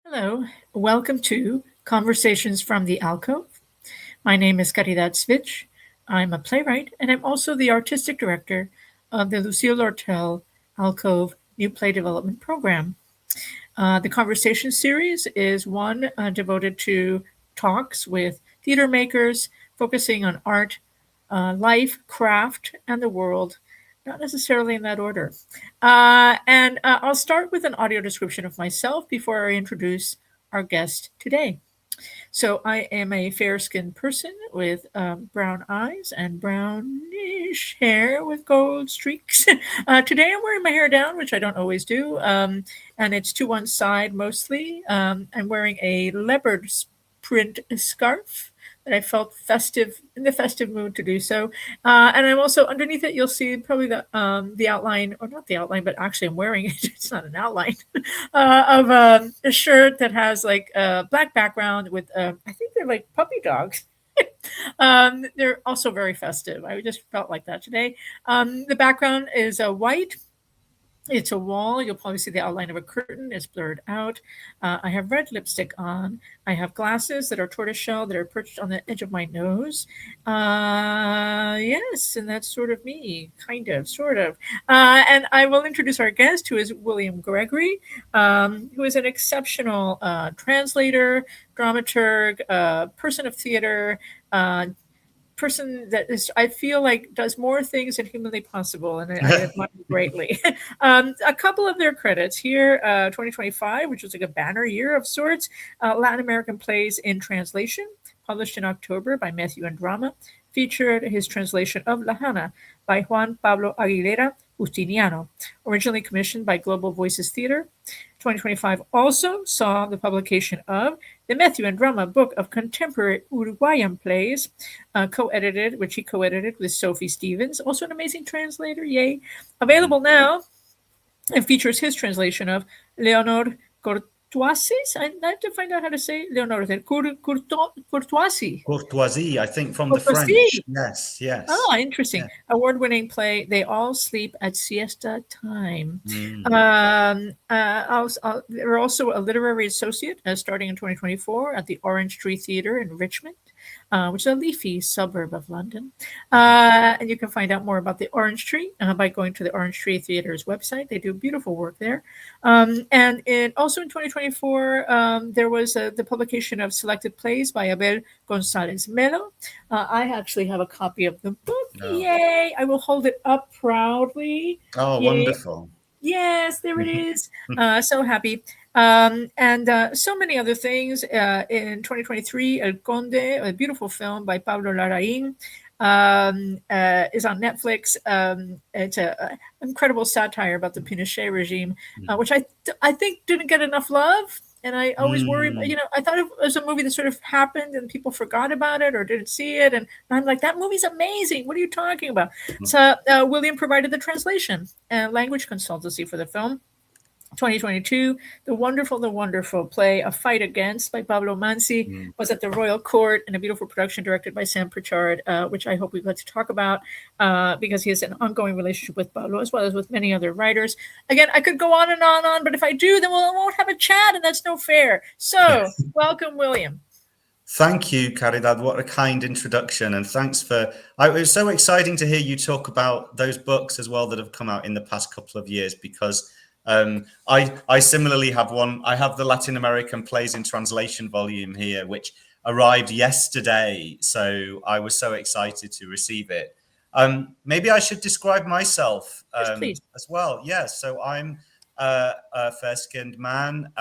Hello, welcome to Conversations from the Alcove. My name is Caridad Svich. I'm a playwright, and I'm also the artistic director of the Lucille Lortel Alcove New Play Development Program. The conversation series is one devoted to talks with theater makers focusing on art, life, craft, and the world, not necessarily in that order. And I'll start with an audio description of myself before I introduce our guest today. So I am a fair-skinned person with brown eyes and brownish hair with gold streaks. Today I'm wearing my hair down, which I don't always do, and it's to one side mostly. I'm wearing a leopard print scarf that I felt festive in the festive mood to do so. And I'm also underneath it. You'll see probably the outline, or not the outline, but actually I'm wearing it. It's not an outline of a shirt that has like a black background with I think they're like puppy dogs. They're also very festive. I just felt like that today. The background is white. It's a wall. You'll probably see the outline of a curtain. It's blurred out. I have red lipstick on. I have glasses that are tortoiseshell that are perched on the edge of my nose. Yes, and that's sort of me, kind of, sort of. And I will introduce our guest, who is William Gregory, who is an exceptional translator, dramaturge, person of theater, person that is, I feel like, does more things than humanly possible, and I admire greatly. A couple of their credits here: 2025, which was like a banner year of sorts, Latin American Plays in Translation, published in October by Methuen Drama, featured his translation of La Hana by Juan Pablo Aguilera Justiniano, originally commissioned by Global Voices Theater. 2025 also saw the publication of the Methuen Drama Book of Contemporary Uruguayan Plays, which he co-edited with Sophie Stevens, also an amazing translator, yay. Available now, and features his translation of Leonor Courtoisis. I have to find out how to say Leonor. Courtoisie. Courtoisie, I think, from the Courtoisie. French. Yes. Oh, interesting. Yeah. Award-winning play, They All Sleep at Siesta Time. They're also a literary associate starting in 2024 at the Orange Tree Theater in Richmond, which is a leafy suburb of London. And you can find out more about the Orange Tree by going to the Orange Tree Theater's website. They do beautiful work there. Also in 2024, there was the publication of selected plays by Abel González Melo. I actually have a copy of the book. Oh. Yay! I will hold it up proudly. Oh, yay. Wonderful. Yes, there it is. So happy. So many other things. In 2023, El Conde, a beautiful film by Pablo Larrain, is on Netflix. It's an incredible satire about the Pinochet regime, which I think didn't get enough love. And I always worry, I thought it was a movie that sort of happened and people forgot about it or didn't see it. And I'm like, that movie's amazing. What are you talking about? So William provided the translation and language consultancy for the film. 2022, the wonderful play A Fight Against by Pablo Manzi was at the Royal Court, and a beautiful production directed by Sam Pritchard, which I hope we get to talk about because he has an ongoing relationship with Pablo as well as with many other writers. Again, I could go on and on, but if I do, then we won't have a chat, and that's no fair. So welcome, William. Thank you, Caridad. What a kind introduction. And thanks it was so exciting to hear you talk about those books as well that have come out in the past couple of years, because I similarly have one. I have the Latin American Plays in Translation volume here, which arrived yesterday. So I was so excited to receive it. Maybe I should describe myself as well. Yeah, so I'm a fair-skinned man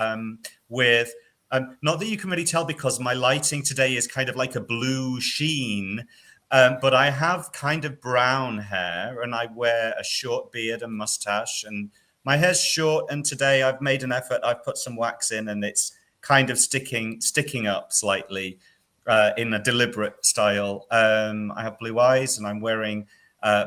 with, not that you can really tell because my lighting today is kind of like a blue sheen, but I have kind of brown hair and I wear a short beard and mustache, and my hair's short, and today I've made an effort. I've put some wax in, and it's kind of sticking up slightly in a deliberate style. I have blue eyes, and I'm wearing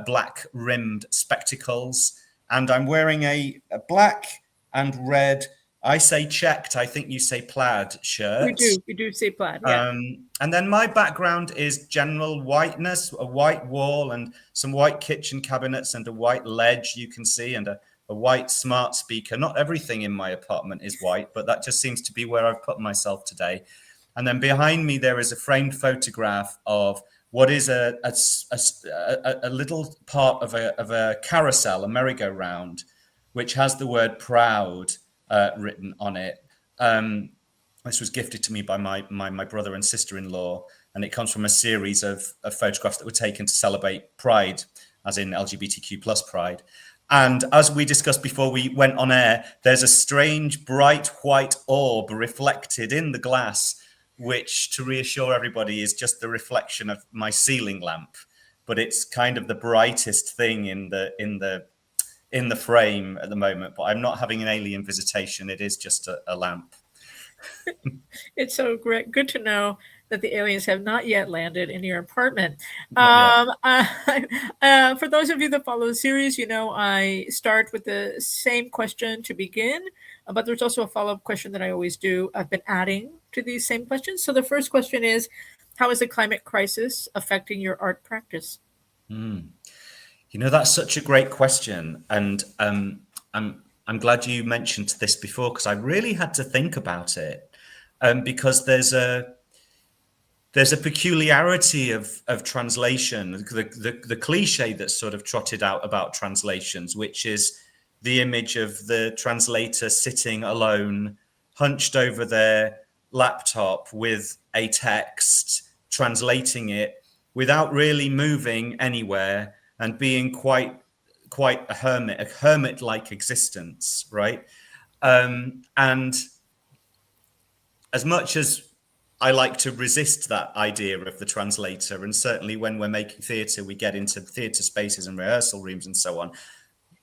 black rimmed spectacles, and I'm wearing a black and red, I say checked, I think you say plaid shirt. We do say plaid, yeah. And then my background is general whiteness, a white wall and some white kitchen cabinets and a white ledge you can see, and a a white smart speaker. Not everything in my apartment is white, but that just seems to be where I've put myself today. And then behind me, there is a framed photograph of what is a little part of a carousel, a merry-go-round, which has the word proud written on it. This was gifted to me by my brother and sister-in-law, and it comes from a series of photographs that were taken to celebrate Pride, as in LGBTQ plus Pride. And as we discussed before we went on air, there's a strange bright white orb reflected in the glass, which, to reassure everybody, is just the reflection of my ceiling lamp. But it's kind of the brightest thing in the frame at the moment. But I'm not having an alien visitation. It is just a lamp. It's so great. Good to know that the aliens have not yet landed in your apartment. For those of you that follow the series, you know I start with the same question to begin, but there's also a follow-up question that I always do. I've been adding to these same questions. So the first question is, how is the climate crisis affecting your art practice? You know, that's such a great question. And I'm glad you mentioned this before, because I really had to think about it. Because there's a peculiarity of translation, the cliche that's sort of trotted out about translations, which is the image of the translator sitting alone, hunched over their laptop with a text, translating it without really moving anywhere and being quite a hermit-like existence, right? And as much as I like to resist that idea of the translator, and certainly when we're making theatre, we get into theatre spaces and rehearsal rooms and so on,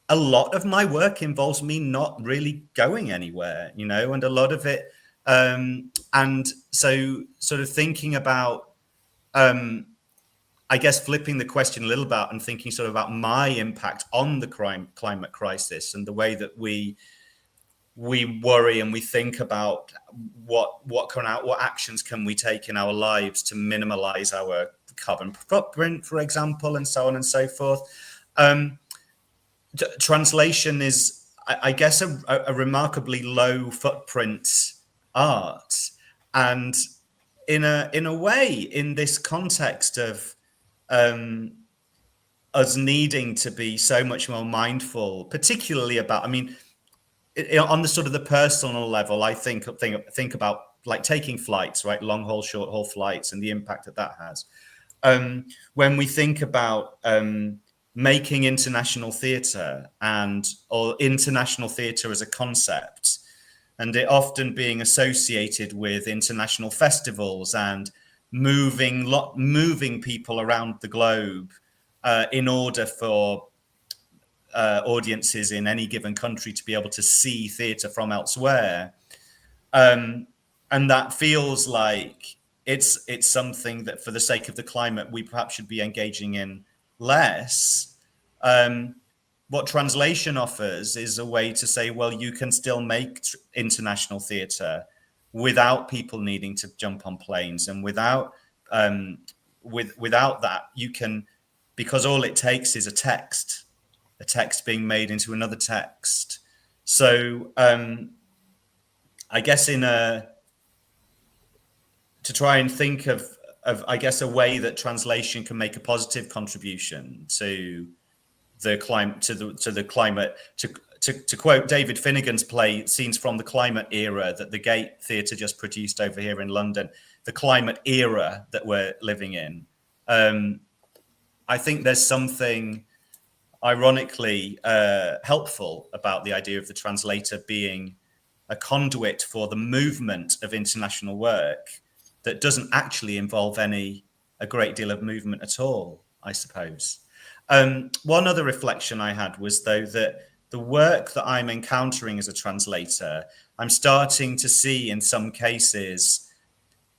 a lot of my work involves me not really going anywhere, you know, and a lot of it, and so sort of thinking about, I guess, flipping the question a little bit and thinking sort of about my impact on the climate crisis and the way that we worry and we think about what actions can we take in our lives to minimize our carbon footprint, for example, and so on and so forth. Translation is, I guess, a remarkably low footprint art, and in a way, in this context of us needing to be so much more mindful, particularly about, I mean, on the sort of the personal level, I think about like taking flights, right? Long haul, short haul flights, and the impact that has. When we think about making international theatre or international theatre as a concept, and it often being associated with international festivals and moving people around the globe in order for audiences in any given country to be able to see theatre from elsewhere, and that feels like it's something that, for the sake of the climate, we perhaps should be engaging in less. What translation offers is a way to say, well, you can still make international theatre without people needing to jump on planes, and without that, you can, because all it takes is a text being made into another text. So I guess to try and think of I guess a way that translation can make a positive contribution to the climate, to quote David Finnegan's play Scenes from the Climate Era that the Gate Theatre just produced over here in London, the climate era that we're living in. I think there's something ironically helpful about the idea of the translator being a conduit for the movement of international work that doesn't actually involve a great deal of movement at all, I suppose. One other reflection I had was, though, that the work that I'm encountering as a translator, I'm starting to see in some cases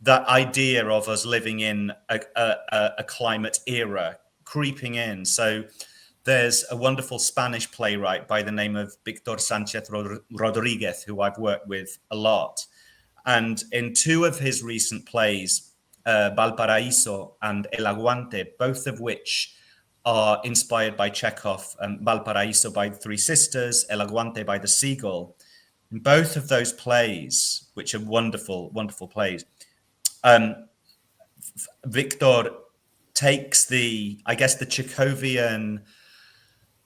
that idea of us living in a climate era creeping in. So there's a wonderful Spanish playwright by the name of Victor Sanchez Rodriguez, who I've worked with a lot. And in two of his recent plays, Valparaíso and El Aguante, both of which are inspired by Chekhov, Valparaíso by the Three Sisters, El Aguante by the Seagull. In both of those plays, which are wonderful, wonderful plays, Victor takes the Chekhovian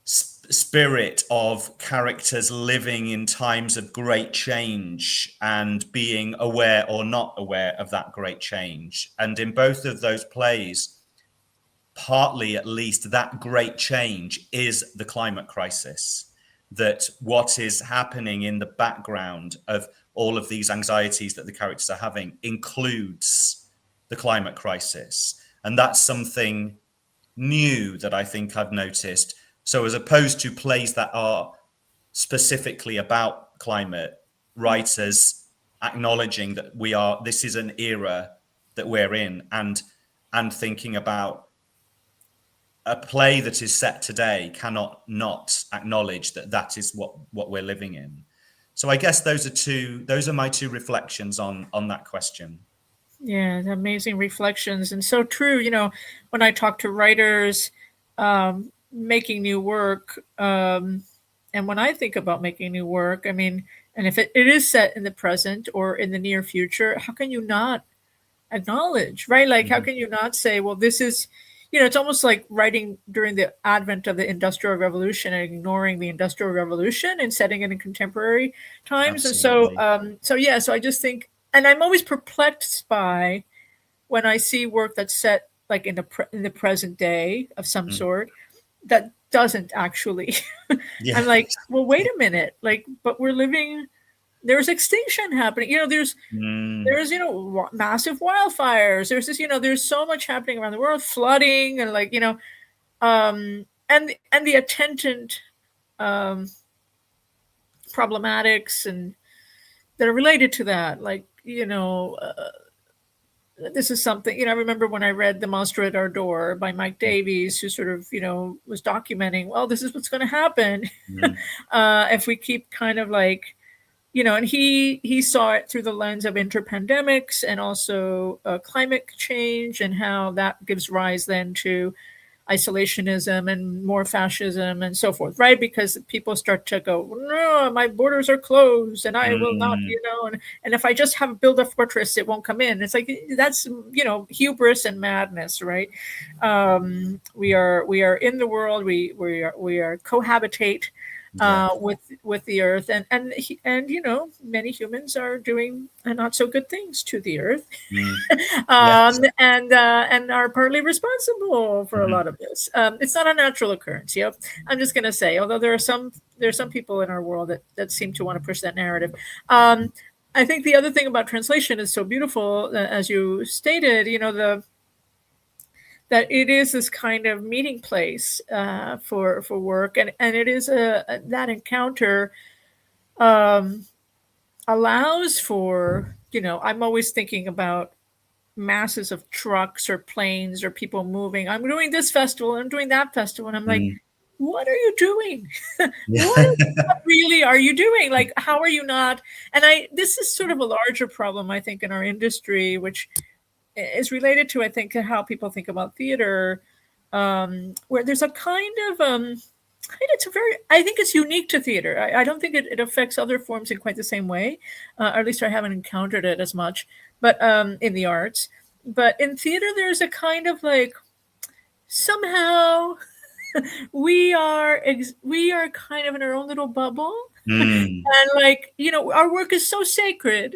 spirit of characters living in times of great change and being aware or not aware of that great change. And in both of those plays, partly at least, that great change is the climate crisis. That what is happening in the background of all of these anxieties that the characters are having includes the climate crisis. And that's something new that I think I've noticed. So as opposed to plays that are specifically about climate, writers acknowledging that this is an era that we're in, and thinking about a play that is set today cannot not acknowledge that is what we're living in. So I guess those are my two reflections on that question. Yeah, amazing reflections, and so true. When I talk to writers making new work, and when I think about making new work, I mean, and if it is set in the present or in the near future, how can you not acknowledge, right? Like, how can you not say, well, this is, it's almost like writing during the advent of the Industrial Revolution and ignoring the Industrial Revolution and setting it in contemporary times. Absolutely. And so I just think, and I'm always perplexed by when I see work that's set like in the present day of some sort that doesn't actually. Yeah. I'm like, well, wait a minute, like, but we're living. There's extinction happening. There's massive wildfires. There's this, there's so much happening around the world, flooding, and like, and the attendant problematics and that are related to that. Like, this is something, I remember when I read The Monster at Our Door by Mike Davies, who sort of, was documenting, well, this is what's going to happen if we keep kind of like, and he saw it through the lens of interpandemics and also climate change and how that gives rise then to isolationism and more fascism and so forth, right? Because people start to go, no, my borders are closed and I will not, and if I just build a fortress, it won't come in. It's like, that's, hubris and madness, right? We are in the world, we are cohabitate with the earth, and many humans are doing not so good things to the earth, and are partly responsible for a lot of this. It's not a natural occurrence. I'm just going to say, although there are some people in our world that seem to want to push that narrative. I think the other thing about translation is so beautiful, as you stated. That it is this kind of meeting place for work, and it is that encounter allows for, I'm always thinking about masses of trucks or planes or people moving. I'm doing this festival, I'm doing that festival, and I'm like, what are you doing? What really are you doing? Like, how are you not? And this is sort of a larger problem, I think, in our industry, which is related to, I think, how people think about theater, where there's a kind of, I think it's unique to theater. I don't think it affects other forms in quite the same way, or at least I haven't encountered it as much, but in the arts. But in theater, there's a kind of like, somehow we are kind of in our own little bubble. And like, our work is so sacred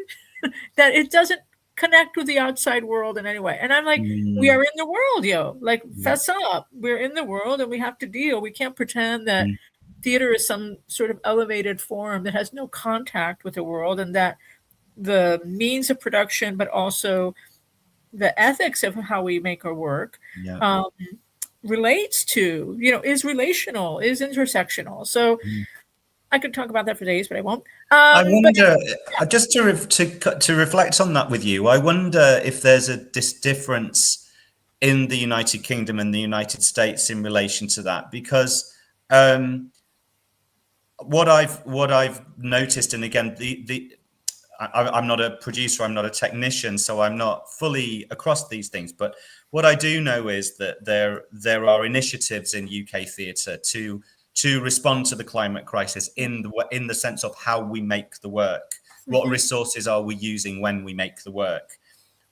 that it doesn't connect with the outside world in any way. And I'm like, we are in the world, like, fess up. We're in the world and we have to deal. We can't pretend that theater is some sort of elevated form that has no contact with the world, and that the means of production, but also the ethics of how we make our work relates to, is relational, is intersectional. So I could talk about that for days, but I won't. I wonder, just to reflect on that with you, I wonder if there's a difference in the United Kingdom and the United States in relation to that, because what I've noticed, and again, I'm not a producer, I'm not a technician, so I'm not fully across these things. But what I do know is that there are initiatives in UK theatre to respond to the climate crisis in the sense of how we make the work. What resources are we using when we make the work?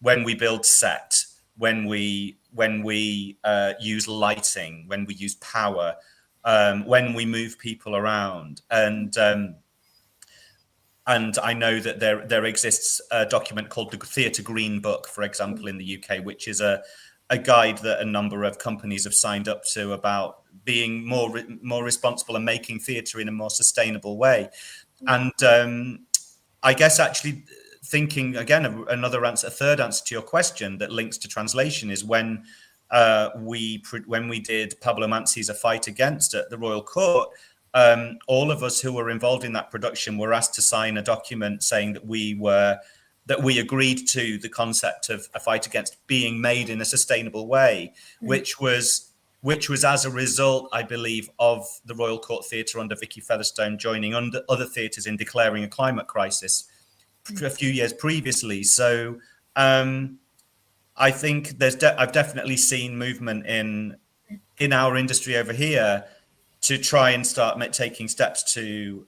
When we build set, when we use lighting, when we use power, when we move people around, and I know that there exists a document called the Theatre Green Book, for example, in the UK, which is a guide that a number of companies have signed up to about being more responsible and making theatre in a more sustainable way. And I guess actually thinking again of another answer, a third answer to your question that links to translation is when we did Pablo Manzi's A Fight Against at the Royal Court. All of us who were involved in that production were asked to sign a document saying that we agreed to the concept of A Fight Against being made in a sustainable way, which was as a result, I believe, of the Royal Court Theatre under Vicky Featherstone joining under other theatres in declaring a climate crisis a few years previously. So I think I've definitely seen movement in our industry over here to try and start taking steps to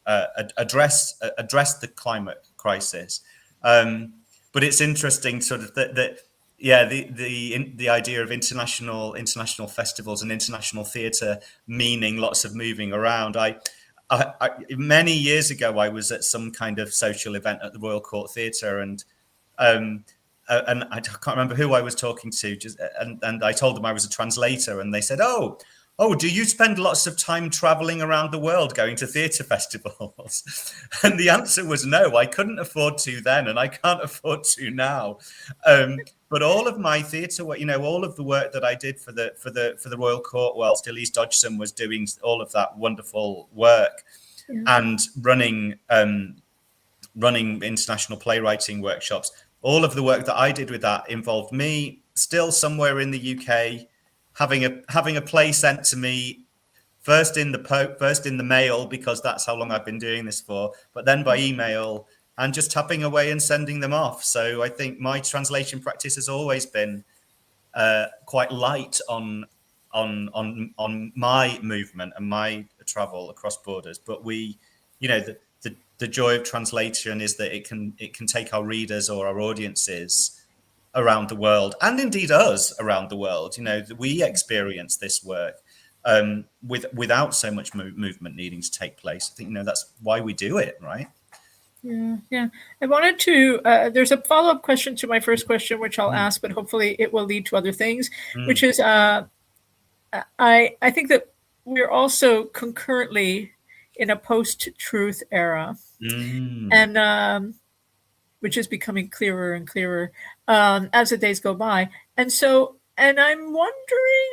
address the climate crisis. But it's interesting, sort of the idea of international festivals and international theatre meaning lots of moving around. I many years ago, I was at some kind of social event at the Royal Court Theatre, and I can't remember who I was talking to, and I told them I was a translator, and they said, Oh, do you spend lots of time traveling around the world going to theatre festivals? And the answer was no, I couldn't afford to then, and I can't afford to now. But all of my theatre work, all of the work that I did for the Royal Court whilst Elise Dodgson was doing all of that wonderful work and running international playwriting workshops, all of the work that I did with that involved me still somewhere in the UK, having a play sent to me first in the mail, because that's how long I've been doing this for, but then by email, and just tapping away and sending them off. So I think my translation practice has always been quite light on my movement and my travel across borders. But the joy of translation is that it can take our readers or our audiences around the world, and indeed us around the world. We experience this work without so much movement needing to take place. I think that's why we do it, right? Yeah. I wanted to. There's a follow-up question to my first question, which I'll ask, but hopefully it will lead to other things. Which is, I think that we're also concurrently in a post-truth era, and which is becoming clearer and clearer as the days go by. And I'm wondering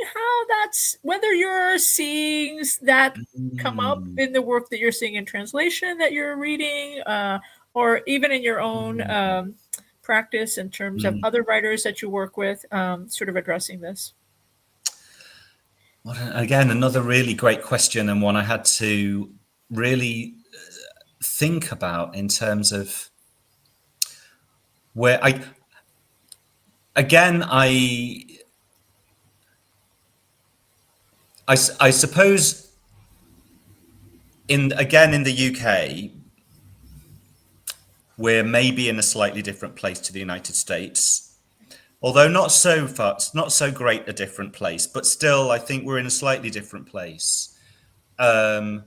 whether you're seeing that come up in the work that you're seeing in translation that you're reading, or even in your own practice in terms of other writers that you work with, sort of addressing this. Again, another really great question, and one I had to really think about in terms of where I suppose in the UK, we're maybe in a slightly different place to the United States, although not so great a different place, but still I think we're in a slightly different place. And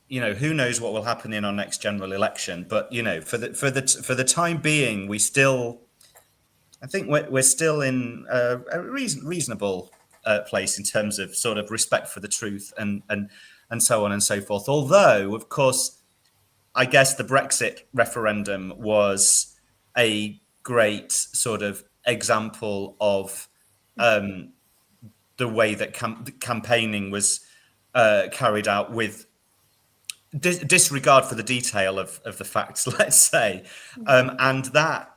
who knows what will happen in our next general election? But for the time being, I think we're still in a reasonable place in terms of sort of respect for the truth and so on and so forth. Although, of course, I guess the Brexit referendum was a great sort of example of the way that campaigning was carried out with disregard for the detail of the facts, let's say, and that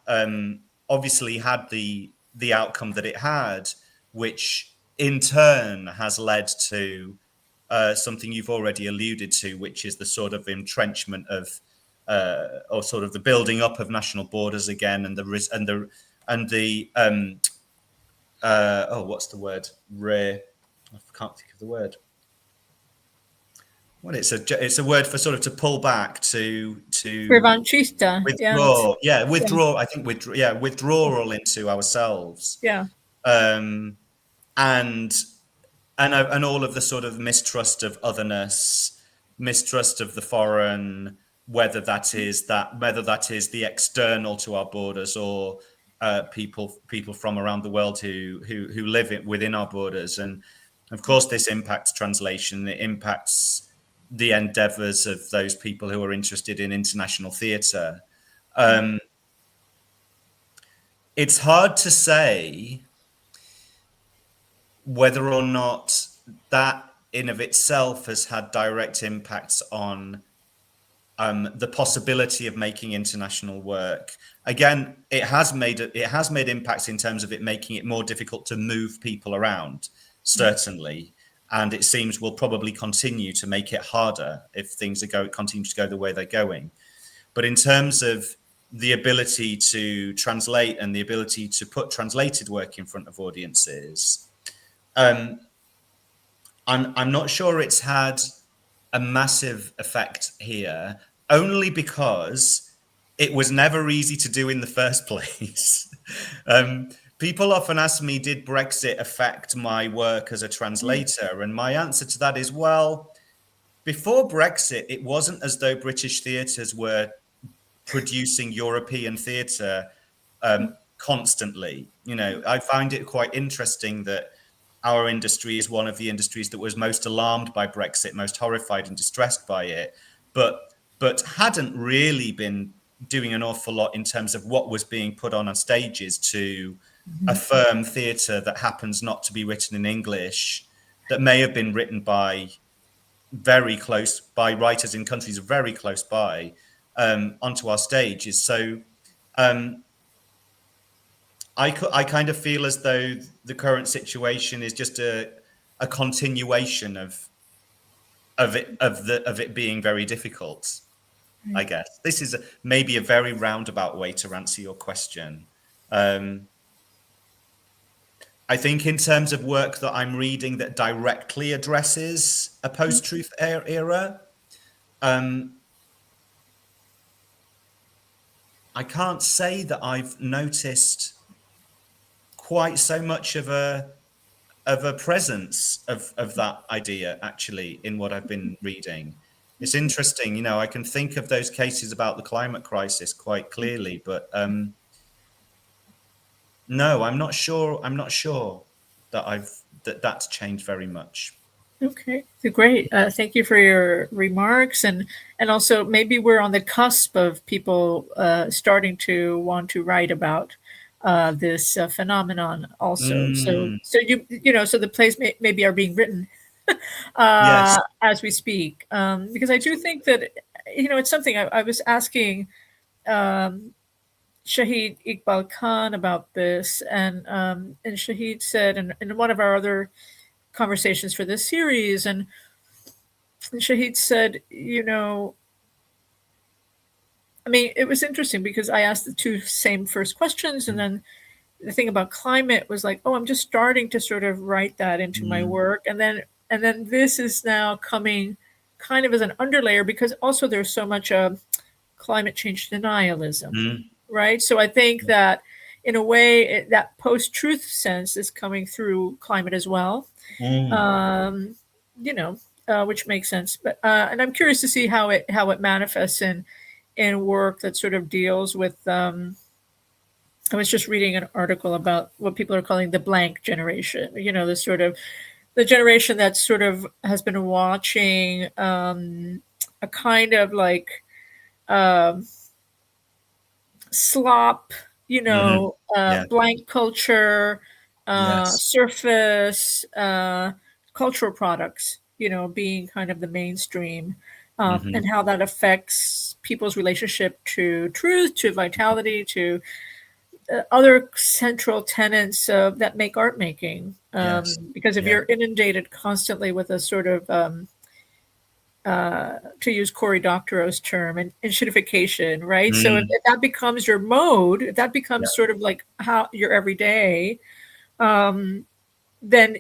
obviously had the outcome that it had, which in turn has led to something you've already alluded to, which is the sort of entrenchment of or sort of the building up of national borders again, and the what's the word? I can't think of the word. Well, it's a word for sort of to pull back, to Revanchista. withdraw. Yeah. Withdraw. I think withdrawal into ourselves. Yeah. And all of the sort of mistrust of otherness, mistrust of the foreign, whether that is the external to our borders, or people from around the world who live within our borders. And of course, this impacts translation. It impacts the endeavors of those people who are interested in international theatre. It's hard to say whether or not that in of itself has had direct impacts on the possibility of making international work. Again, it has made impacts in terms of it making it more difficult to move people around, certainly. And it seems will probably continue to make it harder if things continue to go the way they're going. But in terms of the ability to translate and the ability to put translated work in front of audiences, I'm not sure it's had a massive effect here, only because it was never easy to do in the first place. People often ask me, did Brexit affect my work as a translator? And my answer to that is, well, before Brexit, it wasn't as though British theatres were producing European theatre constantly. I find it quite interesting that our industry is one of the industries that was most alarmed by Brexit, most horrified and distressed by it, but hadn't really been doing an awful lot in terms of what was being put on stages to affirm theatre that happens not to be written in English, that may have been written by writers in countries very close by, onto our stages. So I kind of feel as though the current situation is just a continuation of it being very difficult. I guess this is maybe a very roundabout way to answer your question. I think in terms of work that I'm reading that directly addresses a post-truth era, I can't say that I've noticed quite so much of a presence of that idea actually in what I've been reading. It's interesting, I can think of those cases about the climate crisis quite clearly, but no, I'm not sure that that's changed very much. Okay, great. Thank you for your remarks, and also maybe we're on the cusp of people starting to want to write about this phenomenon also. So so the plays maybe are being written Yes. as we speak, because I do think that it's something I was asking Shahid Iqbal Khan about this, and Shahid said in one of our other conversations for this series, and Shahid said, I mean, it was interesting because I asked the two same first questions, and then the thing about climate was like, oh, I'm just starting to sort of write that into my work, and then this is now coming kind of as an underlayer, because also there's so much climate change denialism, right? So I think that in a way that post-truth sense is coming through climate as well, which makes sense. But and I'm curious to see how it manifests in work that sort of deals with. I was just reading an article about what people are calling the blank generation. The sort of the generation that sort of has been watching a kind of like slop, blank culture, surface cultural products, being kind of the mainstream, and how that affects people's relationship to truth, to vitality, to other central tenets that make art making. Because if you're inundated constantly with a sort of to use Cory Doctorow's term, and enshittification, right? So Mm, if that becomes your mode, if that becomes yeah. sort of like how your everyday, then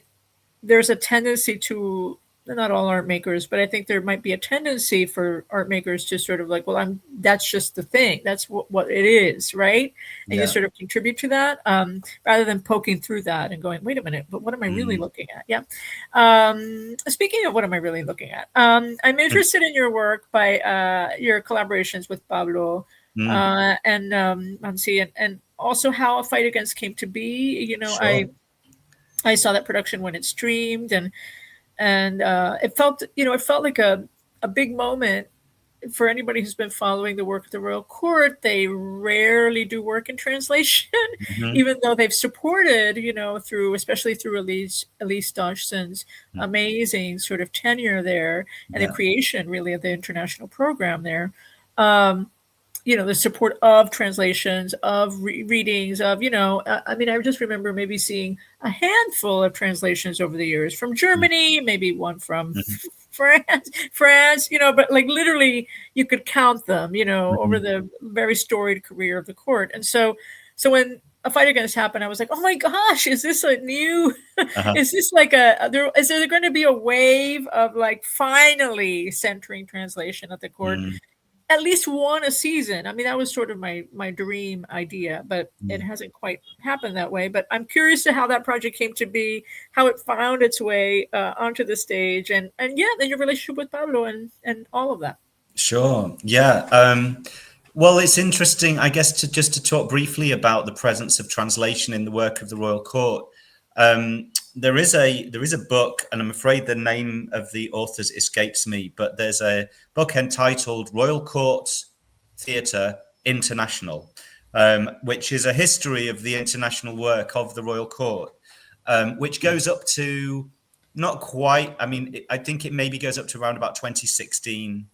there's a tendency to, not all art makers, but I think there might be a tendency for art makers to sort of like, well, that's just the thing. That's what it is, right? And you Yeah. sort of contribute to that, rather than poking through that and going, wait a minute, but what am I really Mm, looking at? Yeah. Speaking of what am I really looking at, I'm interested in your work by your collaborations with Pablo mm, and Manzi, and also how A Fight Against came to be. sure. I saw that production when it streamed, and it felt like a big moment for anybody who's been following the work of the Royal Court. They rarely do work in translation, Hmm. even though they've supported, especially through Elise Dodgson's amazing sort of tenure there and the Yeah. creation really of the international program there. Um, the support of translations, of readings, of, I mean, I just remember maybe seeing a handful of translations over the years from Germany, maybe one from Hmm. France, but like literally you could count them, over Hmm. the very storied career of the court. And so when A Fight Against happened, I was like, oh my gosh, is this a new, Uh-huh. is this like is there going to be a wave of like finally centering translation at the court? Mm, At least one a season. I mean, that was sort of my dream idea, but it mm. hasn't quite happened that way. But I'm curious to how that project came to be, how it found its way onto the stage, and yeah, then your relationship with Pablo and all of that. Sure. Yeah. Well, it's interesting, I guess, to talk briefly about the presence of translation in the work of the Royal Court. There is a book, and I'm afraid the name of the authors escapes me, but there's a book entitled Royal Court Theatre International, which is a history of the international work of the Royal Court, which goes up to not quite. I mean, I think it maybe goes up to around about 2016,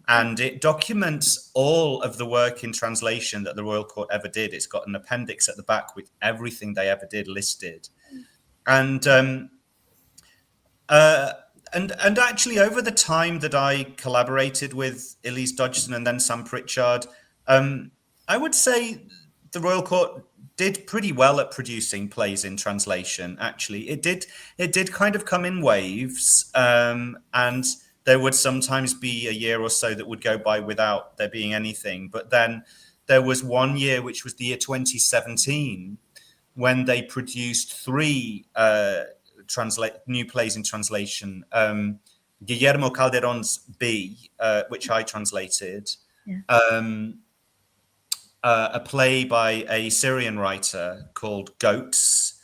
and it documents all of the work in translation that the Royal Court ever did. It's got an appendix at the back with everything they ever did listed, and uh, and actually over the time that I collaborated with Elise Dodgson and then Sam Pritchard, I would say the Royal Court did pretty well at producing plays in translation. Actually, it did kind of come in waves, and there would sometimes be a year or so that would go by without there being anything. But then there was one year, which was the year 2017, when they produced three translate new plays in translation. Guillermo Calderon's B, which I translated. Yeah. A play by a Syrian writer called Goats,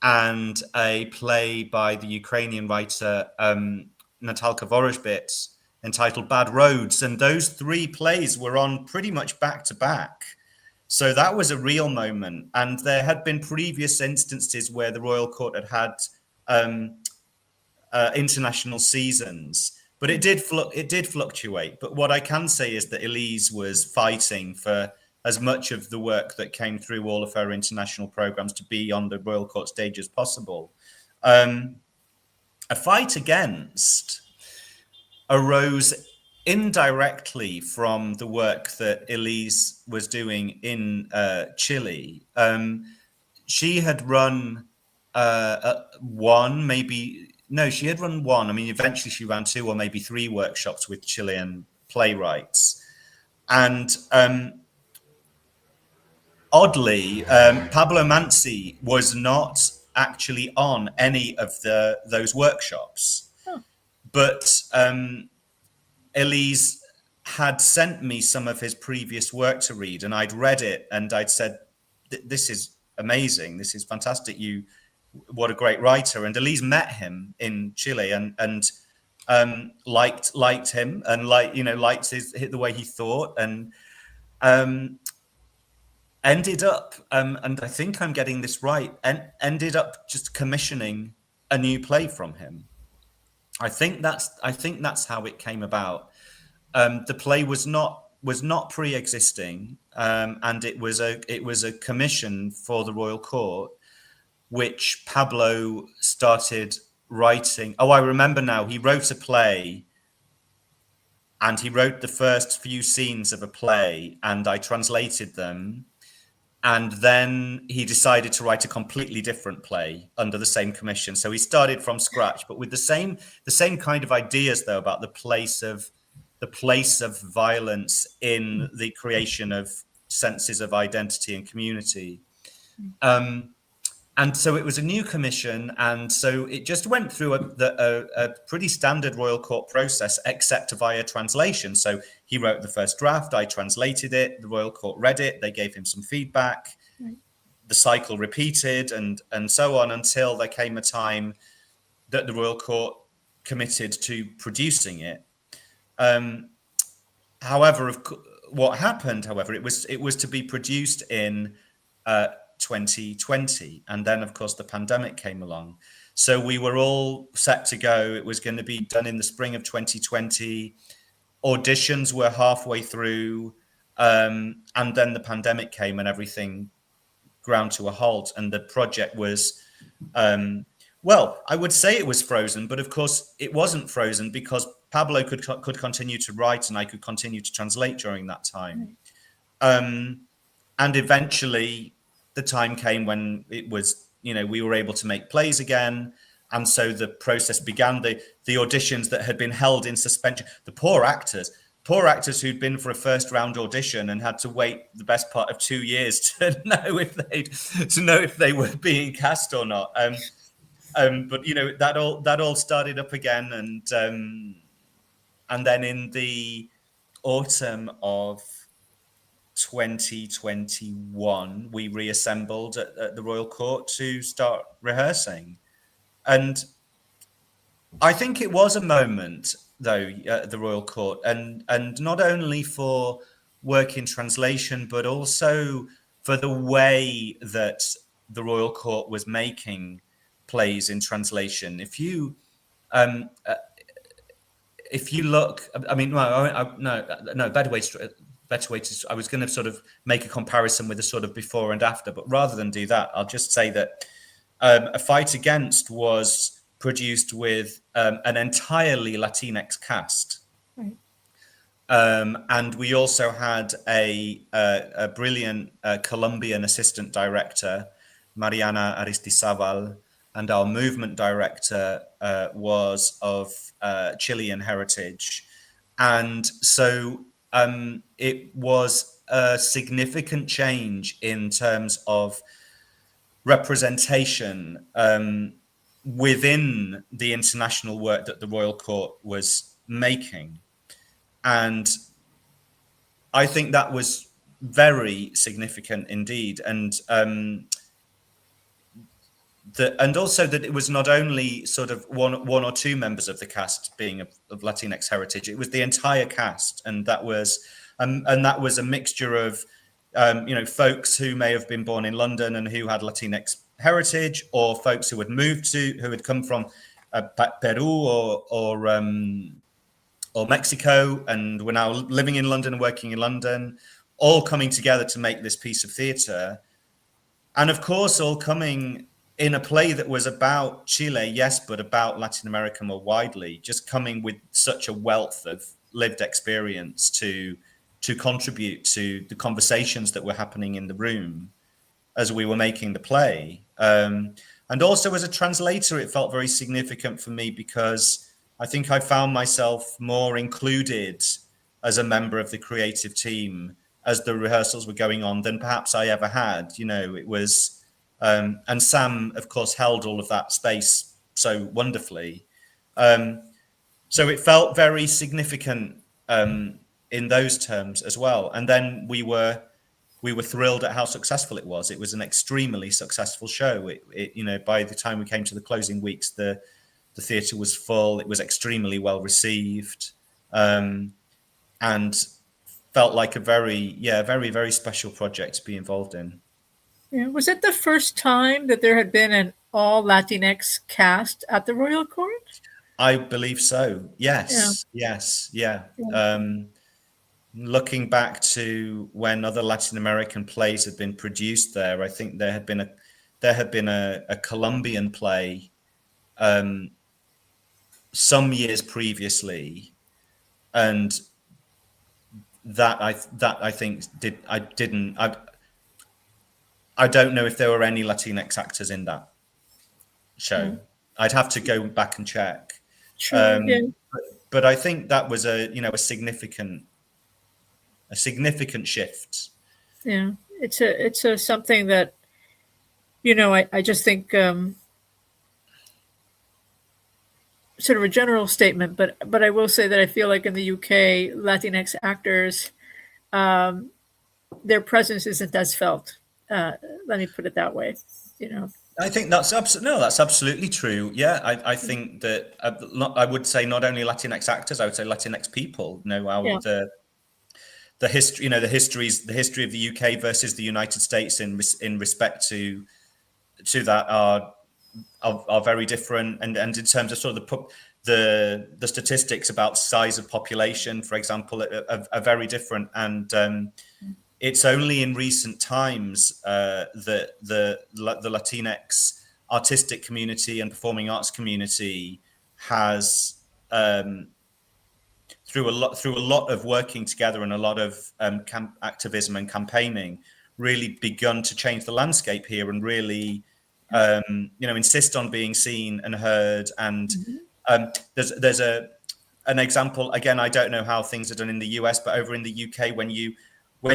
and a play by the Ukrainian writer Natalka Vorozhbit entitled Bad Roads. And those three plays were on pretty much back to back. So that was a real moment. And there had been previous instances where the Royal Court had had international seasons, but it did fluctuate. But what I can say is that Elise was fighting for as much of the work that came through all of her international programs to be on the Royal Court stage as possible. A Fight Against arose indirectly from the work that Elise was doing in Chile. She had run one, maybe, no, she had run one. I mean, eventually she ran two or maybe three workshops with Chilean playwrights. And oddly, Pablo Manzi was not actually on any of those workshops. Oh. But Elise had sent me some of his previous work to read, and I'd read it, and I'd said, "This is amazing. This is fantastic. What a great writer." And Elise met him in Chile, and liked him, and liked the way he thought, and ended up, and I think I'm getting this right, and ended up just commissioning a new play from him. I think that's how it came about. The play was not pre-existing, and it was a commission for the Royal Court, which Pablo started writing. Oh, I remember now. He wrote a play and he wrote the first few scenes of a play, and I translated them. And then he decided to write a completely different play under the same commission. So he started from scratch, but with the same kind of ideas, though, about the place of violence in the creation of senses of identity and community. And so it was a new commission, and so it just went through a pretty standard Royal Court process, except via translation. So he wrote the first draft, I translated it, the Royal Court read it, they gave him some feedback, the cycle repeated, and so on, until there came a time that the Royal Court committed to producing it. However, what happened, however, it was to be produced in 2020, and then of course the pandemic came along, so we were all set to go. It was going to be done in the spring of 2020. Auditions were halfway through, and then the pandemic came and everything ground to a halt, and the project was well, I would say it was frozen, but of course it wasn't frozen, because Pablo could continue to write and I could continue to translate during that time. And eventually the time came when it was, we were able to make plays again. And so the process began. The auditions that had been held in suspension, the poor actors who'd been for a first round audition and had to wait the best part of 2 years to know if they were being cast or not. But that all started up again, and then in the autumn of 2021, we reassembled at the Royal Court to start rehearsing. And I think it was a moment, though, at the Royal Court, and not only for work in translation, but also for the way that the Royal Court was making plays in translation. If you look, I mean, better way to, I was going to sort of make a comparison with a sort of before and after, but rather than do that, I'll just say that A Fight Against was produced with an entirely Latinx cast. Right. And we also had a brilliant Colombian assistant director, Mariana Aristizabal, and our movement director was of Chilean heritage. And so it was a significant change in terms of representation within the international work that the Royal Court was making. And I think that was very significant indeed. And also that it was not only sort of one or two members of the cast being of Latinx heritage, it was the entire cast, and that was a mixture of folks who may have been born in London and who had Latinx heritage, or folks who had come from Peru or Mexico and were now living in London and working in London, all coming together to make this piece of theatre, and of course all coming in a play that was about Chile, yes, but about Latin America more widely, just coming with such a wealth of lived experience to contribute to the conversations that were happening in the room as we were making the play. And also as a translator, it felt very significant for me, because I think I found myself more included as a member of the creative team as the rehearsals were going on than perhaps I ever had. It was... and Sam, of course, held all of that space so wonderfully. So it felt very significant in those terms as well. And then we were thrilled at how successful it was. It was an extremely successful show. By the time we came to the closing weeks, the theatre was full. It was extremely well received, and felt like a very, very special project to be involved in. Yeah. Was it the first time that there had been an all Latinx cast at the Royal Court? I believe so. Yes. Yeah. Yes. Yeah. Looking back to when other Latin American plays had been produced there, I think there had been a Colombian play some years previously, and I think I don't know if there were any Latinx actors in that show. Yeah. I'd have to go back and check. Sure. Yeah. But I think that was a significant shift. Yeah. It's a something that, I just think, sort of a general statement, but I will say that I feel like in the UK, Latinx actors, their presence isn't as felt. Let me put it that way. I think that's absolutely true. Yeah, I think that I would say not only Latinx actors, I would say Latinx people. The history, the history of the UK versus the United States in respect to that are very different, and in terms of sort of the statistics about size of population, for example, are very different. And it's only in recent times that the Latinx artistic community and performing arts community has, through a lot of working together and a lot of activism and campaigning, really begun to change the landscape here and really insist on being seen and heard. And there's an example, again, I don't know how things are done in the US, but over in the UK, when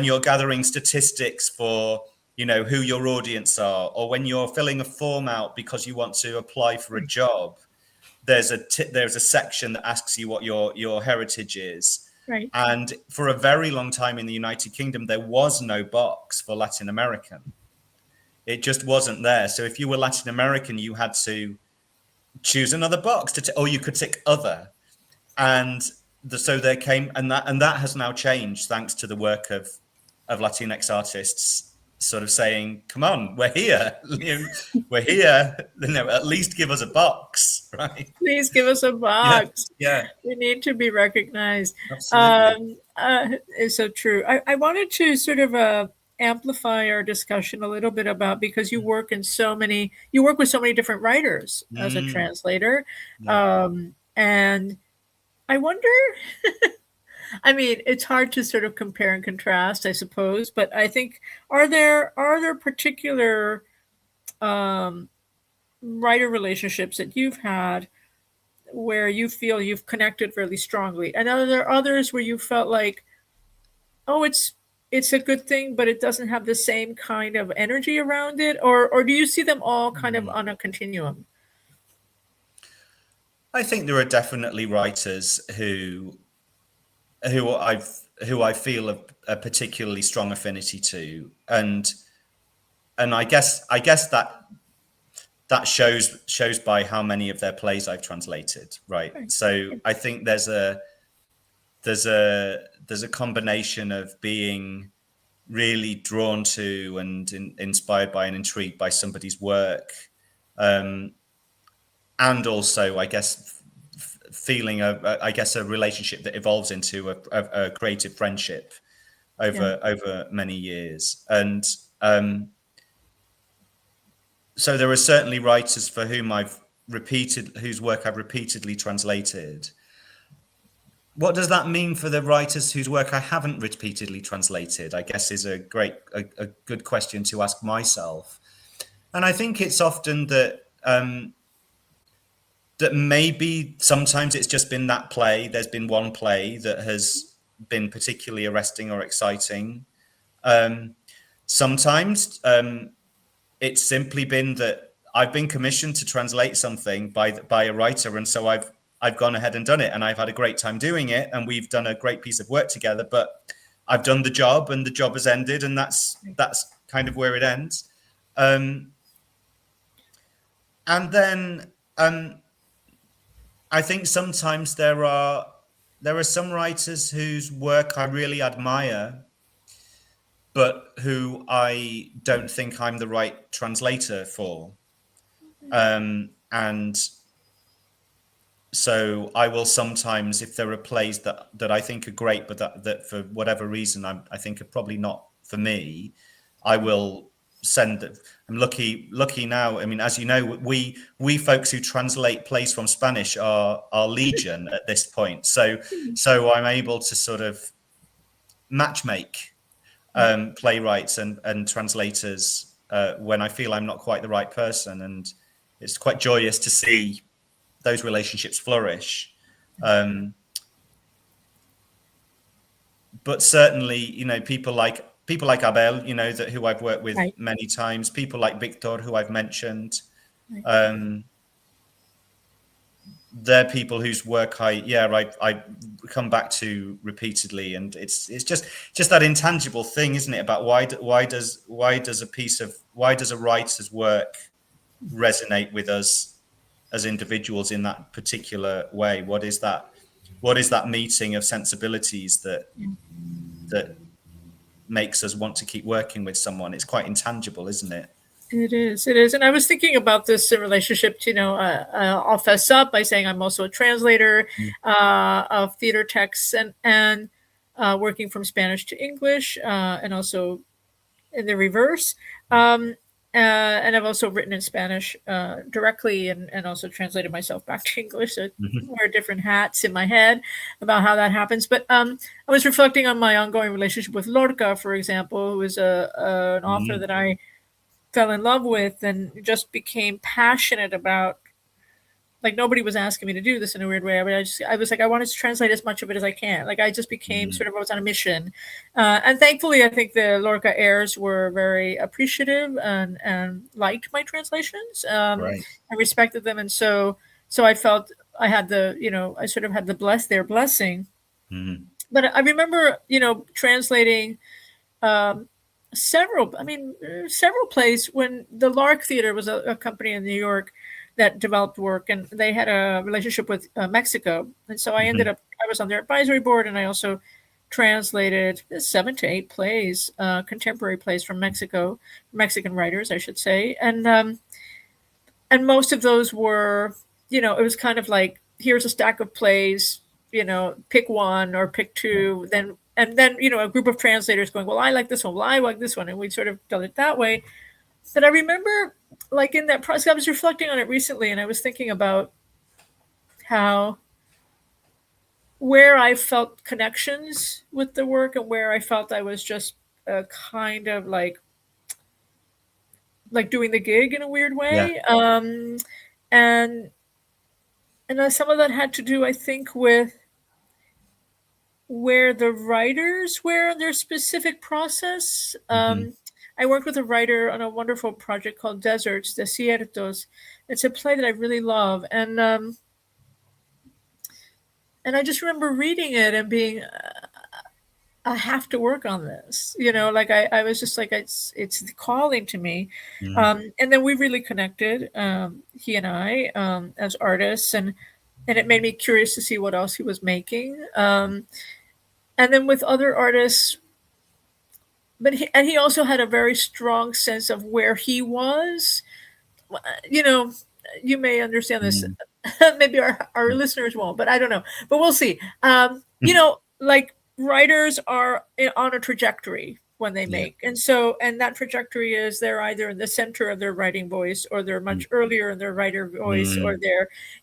you're gathering statistics for who your audience are, or when you're filling a form out because you want to apply for a job, there's a section that asks you what your heritage is. Right. And for a very long time in the United Kingdom, there was no box for Latin American. It just wasn't there. So if you were Latin American, you had to choose another box or you could tick other. And so there came, and that has now changed thanks to the work of Latinx artists sort of saying, come on, we're here. We're here. At least give us a box, right? Please give us a box. Yeah. We need to be recognized. Absolutely. It's so true. I wanted to sort of amplify our discussion a little bit about, because you work with so many different writers as a translator. Yeah. And I wonder, I mean, it's hard to sort of compare and contrast, I suppose, but I think, are there particular writer relationships that you've had where you feel you've connected really strongly? And are there others where you felt like, oh, it's a good thing, but it doesn't have the same kind of energy around it? Or do you see them all kind of on a continuum? I think there are definitely writers who I feel a particularly strong affinity to, and I guess that shows by how many of their plays I've translated, right? So I think there's a combination of being really drawn to and inspired by and intrigued by somebody's work, and also, I guess, feeling a relationship that evolves into a creative friendship over many years. And so there are certainly writers for whom whose work I've repeatedly translated. What does that mean for the writers whose work I haven't repeatedly translated? I guess is a good question to ask myself. And I think it's often that that maybe sometimes it's just been that play. There's been one play that has been particularly arresting or exciting. Sometimes it's simply been that I've been commissioned to translate something by a writer, and so I've gone ahead and done it, and I've had a great time doing it, and we've done a great piece of work together. But I've done the job, and the job has ended, and that's kind of where it ends. And then I think sometimes there are some writers whose work I really admire, but who I don't think I'm the right translator for. And so I will sometimes, if there are plays that I think are great, but that for whatever reason I think are probably not for me, I will send them. I'm lucky now. I mean, as you know, we folks who translate plays from Spanish are legion at this point. So I'm able to sort of matchmake playwrights and translators when I feel I'm not quite the right person, and it's quite joyous to see those relationships flourish. But certainly, you know, people like Abel, you know, who I've worked with many times, people like Victor, who I've mentioned. They're people whose work I come back to repeatedly, and it's just that intangible thing, isn't it? About why does a writer's work resonate with us as individuals in that particular way? What is that meeting of sensibilities that makes us want to keep working with someone? It's quite intangible, isn't it? It is. And I was thinking about this in relationship to, I'll fess up by saying I'm also a translator of theater texts and working from Spanish to English, and also in the reverse. And I've also written in Spanish directly and also translated myself back to English. So wear different hats in my head about how that happens. But I was reflecting on my ongoing relationship with Lorca, for example, who is an author that I fell in love with and just became passionate about. Like, nobody was asking me to do this in a weird way. I was like, I wanted to translate as much of it as I can. Like, I just became I was on a mission. And thankfully, I think the Lorca heirs were very appreciative and liked my translations and respected them. And so I felt I had I sort of had their blessing. But I remember, translating several plays when the Lark Theater was a company in New York that developed work, and they had a relationship with Mexico. And so I I was on their advisory board, and I also translated 7 to 8 plays, contemporary plays from Mexico, Mexican writers, I should say. And most of those were, it was kind of like, here's a stack of plays, pick one or pick two, and then, a group of translators going, well, I like this one. Well, I like this one. And we sort of done it that way. But I remember, like, in that process, I was reflecting on it recently, and I was thinking about where I felt connections with the work and where I felt I was just kind of like doing the gig in a weird way. Yeah. And some of that had to do, I think, with where the writers were in their specific process. I worked with a writer on a wonderful project called Desiertos. It's a play that I really love. And I just remember reading it and being, I have to work on this. I was just like, it's calling to me. And then we really connected, he and I, as artists. And it made me curious to see what else he was making. And then with other artists, but he also had a very strong sense of where he was. You may understand this. Maybe our listeners won't, but I don't know. But we'll see. Like, writers are on a trajectory when they make. And that trajectory is they're either in the center of their writing voice, or they're much earlier in their writer voice, or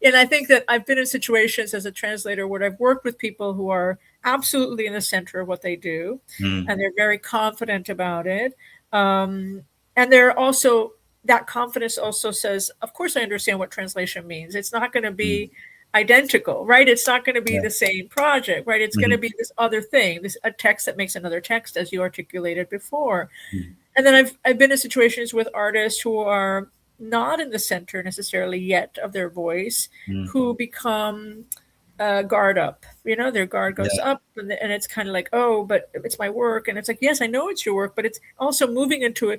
and I think that I've been in situations as a translator where I've worked with people who are absolutely in the center of what they do, and they're very confident about it. And they're also, that confidence also says, of course, I understand what translation means. It's not going to be identical, right? It's not going to be the same project, right? It's going to be this other thing, a text that makes another text, as you articulated before. And then I've been in situations with artists who are not in the center necessarily yet of their voice, who become guard up. Their guard goes up, and it's kind of like, oh, but it's my work. And it's like, yes, I know it's your work, but it's also moving into a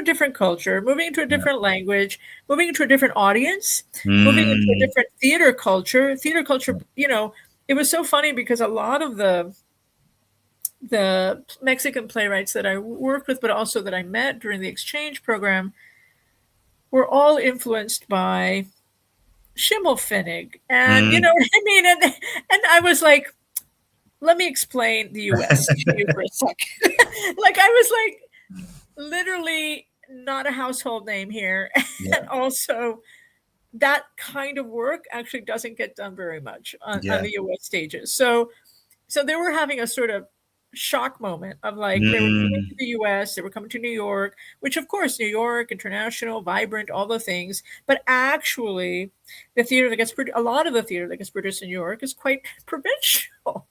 different culture, moving into a different language, moving into a different audience, moving into a different theater culture. It was so funny because a lot of the Mexican playwrights that I worked with, but also that I met during the exchange program, were all influenced by Schimmelfinnig. And you know what I mean? And I was like, let me explain the US to you for a second. Like, I was like, literally not a household name here. And also, that kind of work actually doesn't get done very much on the US stages. So they were having a sort of shock moment of like they were coming to the US, they were coming to New York, which of course New York, international, vibrant, all the things, but actually the theater that gets a lot of the theater that gets produced in New York is quite provincial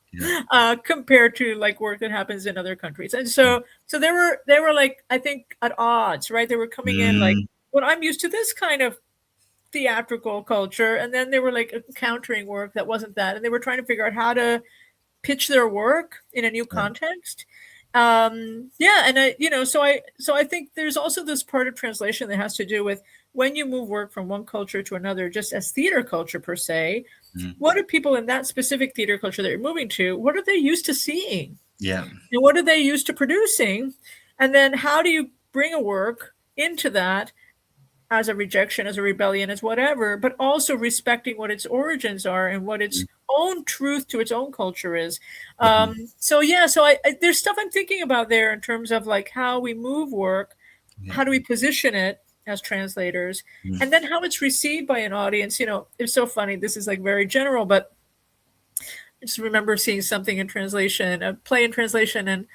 compared to like work that happens in other countries. And so they were like, I think at odds, right? They were coming in like, well, I'm used to this kind of theatrical culture, and then they were like encountering work that wasn't that, and they were trying to figure out how to pitch their work in a new context. Yeah, and so I think there's also this part of translation that has to do with when you move work from one culture to another, just as theater culture per se. What are people in that specific theater culture that you're moving to? What are they used to seeing? Yeah. And what are they used to producing? And then how do you bring a work into that as a rejection, as a rebellion, as whatever, but also respecting what its origins are and what its own truth to its own culture is. So there's stuff I'm thinking about there in terms of like how we move work, how do we position it as translators, and then how it's received by an audience. It's so funny. This is like very general, but I just remember seeing something in translation, a play in translation, and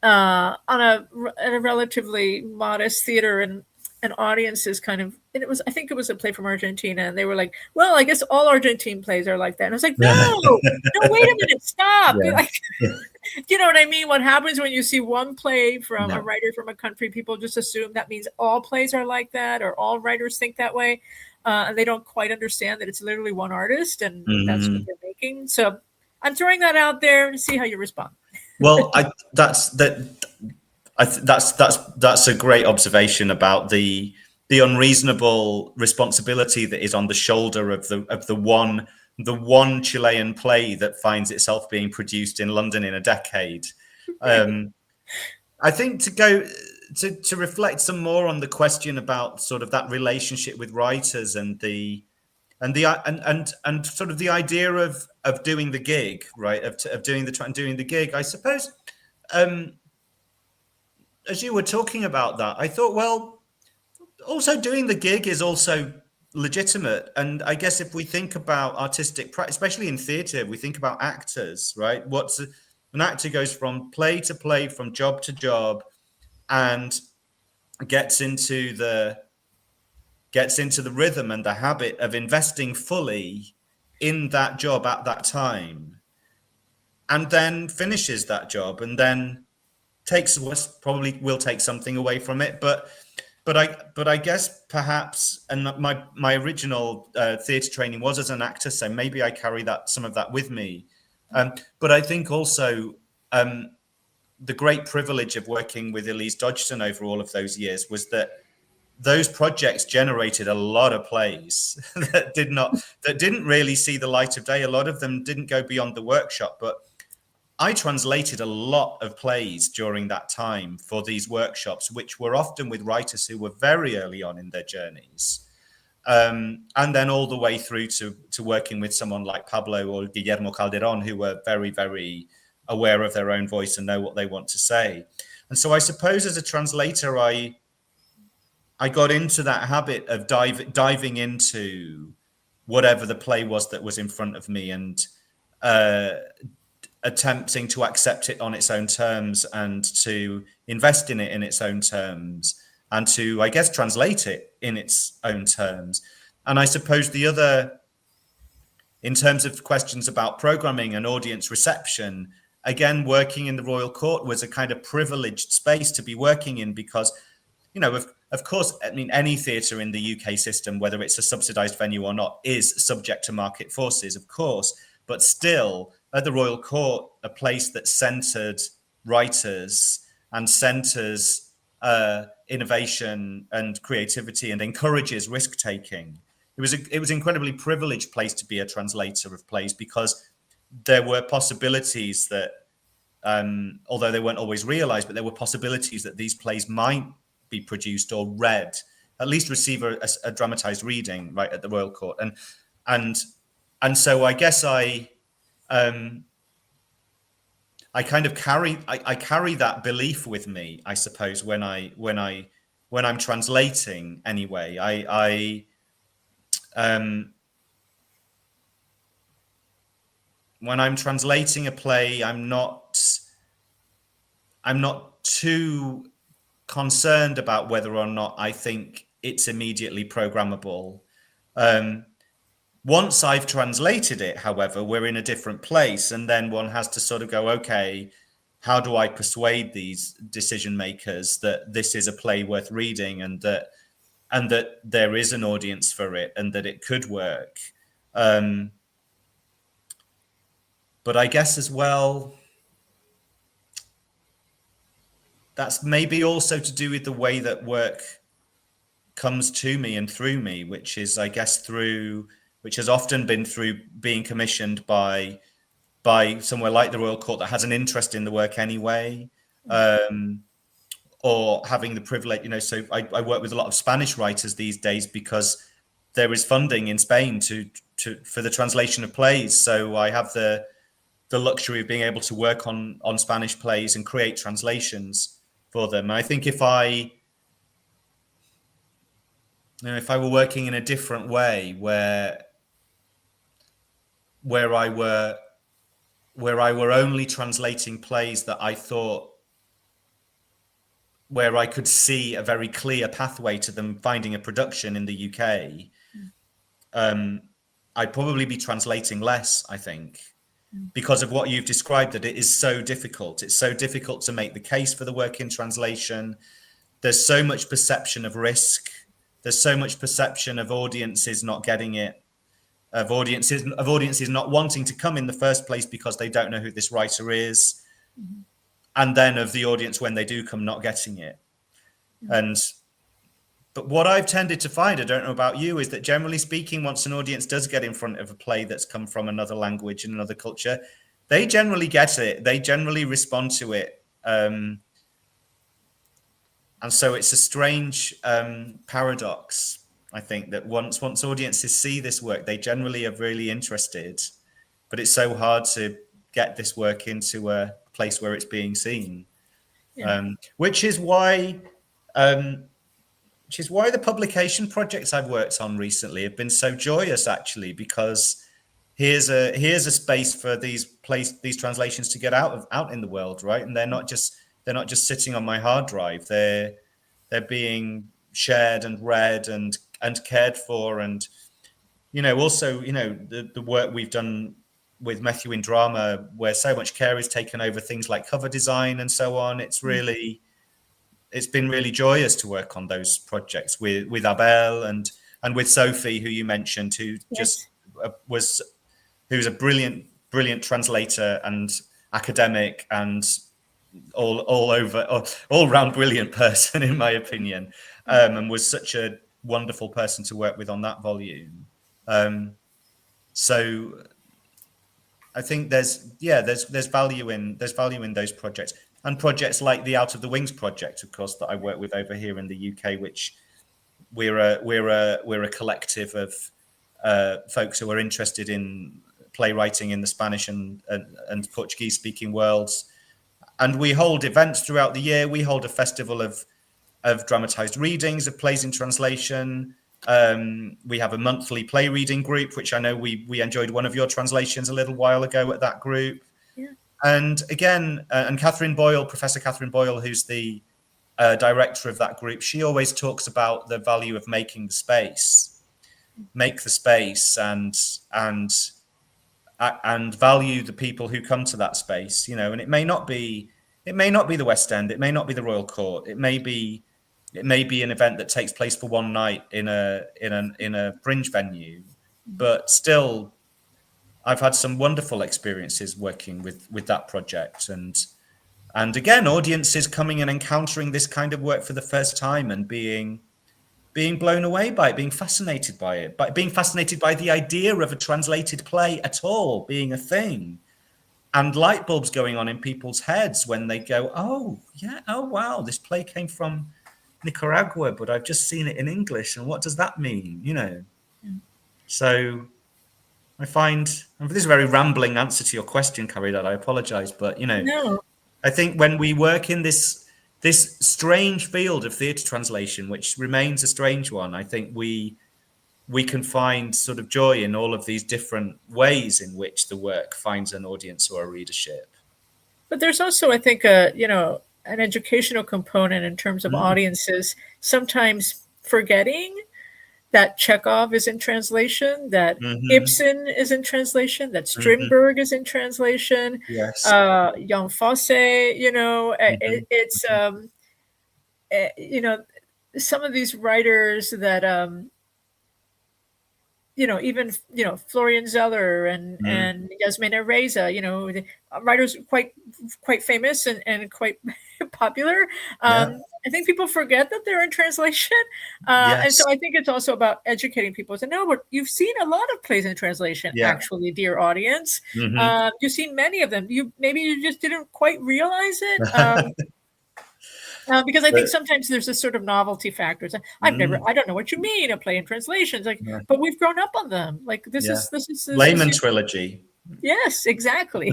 at a relatively modest theater, and an audience is kind of, and I think it was a play from Argentina, and they were like, well, I guess all Argentine plays are like that. And I was like, no, wait a minute, stop. Like, you know what I mean? What happens when you see one play from a writer from a country, people just assume that means all plays are like that, or all writers think that way. And they don't quite understand that it's literally one artist, and that's what they're making. So I'm throwing that out there to see how you respond. Well, that's a great observation about the unreasonable responsibility that is on the shoulder of the one Chilean play that finds itself being produced in London in a decade. I think to reflect some more on the question about sort of that relationship with writers and sort of the idea of doing the gig, right? Of doing the gig, I suppose. As you were talking about that, I thought, well, also doing the gig is also legitimate. And I guess if we think about artistic practice, especially in theatre, we think about actors, right? An actor goes from play to play, from job to job, and gets into the rhythm and the habit of investing fully in that job at that time, and then finishes that job, and then probably will take something away from it, but I guess perhaps, and my original theatre training was as an actor, so maybe I carry some of that with me. But I think also the great privilege of working with Elise Dodgson over all of those years was that those projects generated a lot of plays that didn't really see the light of day. A lot of them didn't go beyond the workshop, but I translated a lot of plays during that time for these workshops, which were often with writers who were very early on in their journeys. And then all the way through to working with someone like Pablo or Guillermo Calderon, who were very, very aware of their own voice and know what they want to say. And so I suppose as a translator, I got into that habit of diving into whatever the play was that was in front of me, and attempting to accept it on its own terms, and to invest in it in its own terms, and to, I guess, translate it in its own terms. And I suppose the other, in terms of questions about programming and audience reception, again, working in the Royal Court was a kind of privileged space to be working in, because, of course, I mean, any theatre in the UK system, whether it's a subsidised venue or not, is subject to market forces, of course, but still, at the Royal Court, a place that centred writers and centres innovation and creativity and encourages risk-taking. It was an incredibly privileged place to be a translator of plays, because there were possibilities that, although they weren't always realised, but there were possibilities that these plays might be produced or read, at least receive a dramatised reading, right, at the Royal Court. And so I guess I kind of carry that belief with me, I suppose, when I'm translating anyway. When I'm translating a play, I'm not I'm not too concerned about whether or not I think it's immediately programmable. Once I've translated it, however, we're in a different place, and then one has to sort of go, okay, how do I persuade these decision makers that this is a play worth reading, and that there is an audience for it, and that it could work. But I guess as well, that's maybe also to do with the way that work comes to me and through me, which is, I guess, which has often been through being commissioned by somewhere like the Royal Court that has an interest in the work anyway, or having the privilege, so I work with a lot of Spanish writers these days because there is funding in Spain for the translation of plays. So I have the luxury of being able to work on Spanish plays and create translations for them. And I think if I were working in a different way, where I were only translating plays that I thought, where I could see a very clear pathway to them finding a production in the UK, I'd probably be translating less, I think, because of what you've described, that it is so difficult. It's so difficult to make the case for the work in translation. There's so much perception of risk. There's so much perception of audiences not getting it, of audiences not wanting to come in the first place because they don't know who this writer is, and then of the audience, when they do come, not getting it. But what I've tended to find, I don't know about you, is that generally speaking, once an audience does get in front of a play that's come from another language and another culture, they generally get it. They generally respond to it. And so it's a strange paradox, I think, that once audiences see this work, they generally are really interested. But it's so hard to get this work into a place where it's being seen. Which is why the publication projects I've worked on recently have been so joyous, actually, because here's a space for these translations to get out in the world, right? And they're not just sitting on my hard drive. They're being shared and read and cared for, and also the work we've done with Methuen drama, where so much care is taken over things like cover design and so on. It's been really joyous to work on those projects with Abel and with Sophie, who you mentioned, who who's a brilliant translator and academic and all round brilliant person, in my opinion, and was such a wonderful person to work with on that volume. So I think there's value in those projects, and projects like the Out of the Wings project, of course, that I work with over here in the UK, which we're a collective of folks who are interested in playwriting in the Spanish and Portuguese speaking worlds. And we hold events throughout the year. We hold a festival of dramatized readings of plays in translation. We have a monthly play reading group, which I know we enjoyed one of your translations a little while ago at that group. Yeah. And again, and Professor Catherine Boyle, who's the director of that group, she always talks about the value of making the space, make the space, and value the people who come to that space. And it may not be the West End, it may not be the Royal Court, it may be an event that takes place for one night in a fringe venue, but still, I've had some wonderful experiences working with that project, and again, audiences coming and encountering this kind of work for the first time and being blown away by it, being fascinated by it, being fascinated by the idea of a translated play at all being a thing, and light bulbs going on in people's heads when they go, oh wow, this play came from Nicaragua, but I've just seen it in English, and what does that mean? So I find, and this is a very rambling answer to your question, Caridad, I apologize, but no. I think when we work in this strange field of theatre translation, which remains a strange one, I think we can find sort of joy in all of these different ways in which the work finds an audience or a readership. But there's also, I think, an educational component in terms of audiences, sometimes forgetting that Chekhov is in translation, that Ibsen is in translation, that Strindberg is in translation, Yes. Jan Fosse, you know, it's, you know, some of these writers that, you know, even, you know, Florian Zeller and Yasmina Reza, you know, the writers quite famous and quite popular. I think people forget that they're in translation. And so Yes. I think it's also about educating people to know, but you've seen a lot of plays in translation, Yeah. actually, dear audience. You've seen many of them. Maybe you just didn't quite realize it. Because I think sometimes there's this sort of novelty factor. I don't know what you mean, a play in translations, like, but we've grown up on them. Like this is Layman trilogy. Yes, exactly.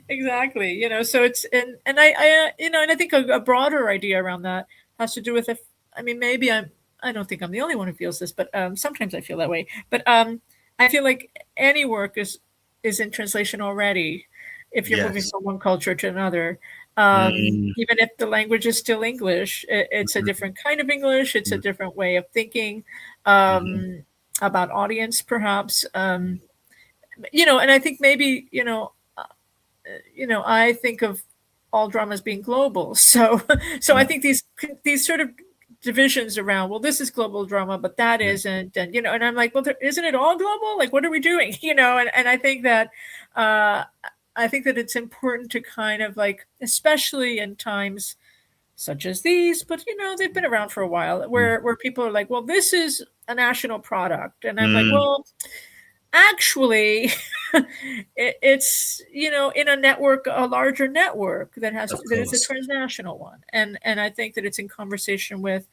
Exactly. You know, so it's, and I you know, and I think a broader idea around that has to do with if, I mean, maybe I don't think I'm the only one who feels this, but sometimes I feel that way. But I feel like any work is in translation already if you're moving from one culture to another. Even if the language is still English, it's a different kind of English. It's a different way of thinking about audience, perhaps. You know, and I think maybe, you know, I think of all dramas being global. So I think these sort of divisions around, well, this is global drama, but that isn't, and you know, and I'm like, well, isn't it all global? Like, what are we doing? You know, and I think that it's important to kind of like, especially in times such as these, but you know, they've been around for a while, where people are like, well, this is a national product, and I'm like, well, actually, it's, you know, in a network, a larger network that is a transnational one, and I think that it's in conversation with,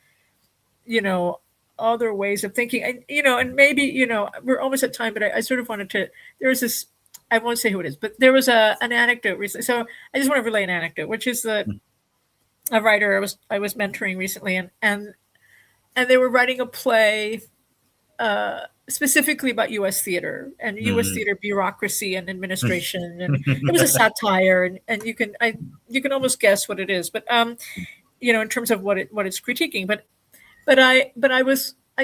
you know, other ways of thinking, and you know, and maybe, you know, we're almost at time, but I sort of wanted to. There was this. I won't say who it is, but there was an anecdote recently. So I just want to relay an anecdote, which is that a writer I was mentoring recently, and they were writing a play specifically about U.S. theater and U.S. theater bureaucracy and administration, and it was a satire, and you can almost guess what it is, but you know, in terms of what it's critiquing, but I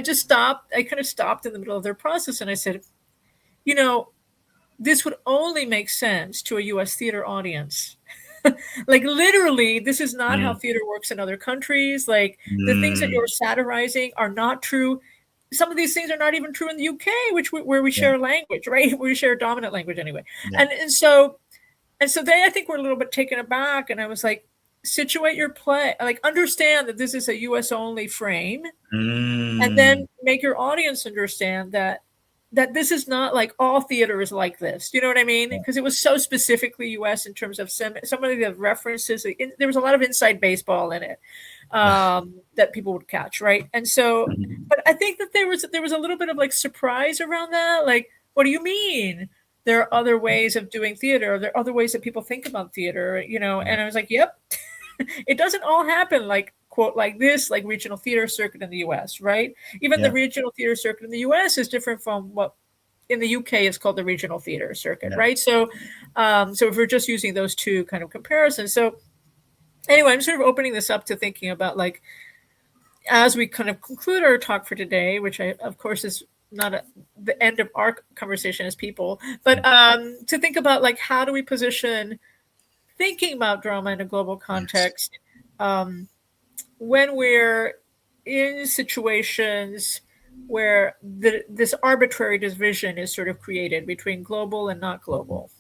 just stopped. I kind of stopped in the middle of their process, and I said, you know, this would only make sense to a U.S. theater audience. Like literally, this is not how theater works in other countries. Like the things that you're satirizing are not true. Some of these things are not even true in the UK, where we share a language, right? We share a dominant language anyway. And so they, I think, were a little bit taken aback. And I was like, situate your play, like understand that this is a US only frame, and then make your audience understand that this is not like all theater is like this. You know what I mean? Because it was so specifically US in terms of some of the references. There was a lot of inside baseball in it that people would catch, right? And so, but I think that there was a little bit of like surprise around that. Like, what do you mean? There are other ways of doing theater. Or there are other ways that people think about theater, you know? And I was like, yep, it doesn't all happen like, quote, like this, like regional theater circuit in the US, right? Even the regional theater circuit in the US is different from what in the UK is called the regional theater circuit, right? So, so if we're just using those two kind of comparisons. So anyway, I'm sort of opening this up to thinking about, like, as we kind of conclude our talk for today, which of course is not the end of our conversation as people, but to think about, like, how do we position thinking about drama in a global context when we're in situations where this arbitrary division is sort of created between global and not global.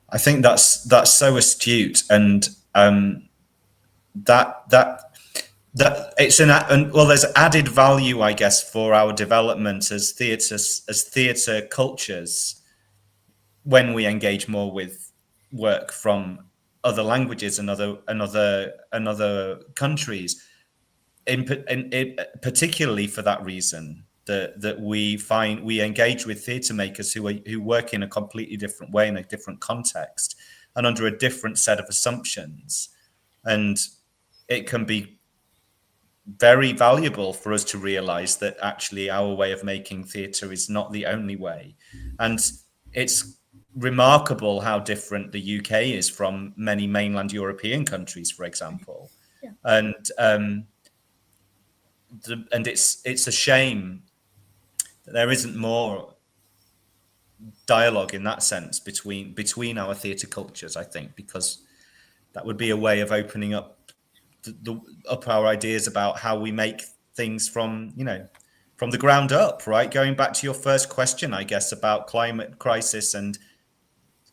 I think that's so astute, and that it's well, there's added value, I guess, for our development as theatre cultures when we engage more with work from other languages and other countries, particularly for that reason, that we engage with theatre makers who work in a completely different way, in a different context, and under a different set of assumptions, and it can be very valuable for us to realize that actually our way of making theatre is not the only way, and it's remarkable how different the UK is from many mainland European countries, for example. Yeah. And it's a shame that there isn't more dialogue in that sense between our theatre cultures, I think, because that would be a way of opening up our ideas about how we make things from the ground up, right? Going back to your first question, I guess, about climate crisis and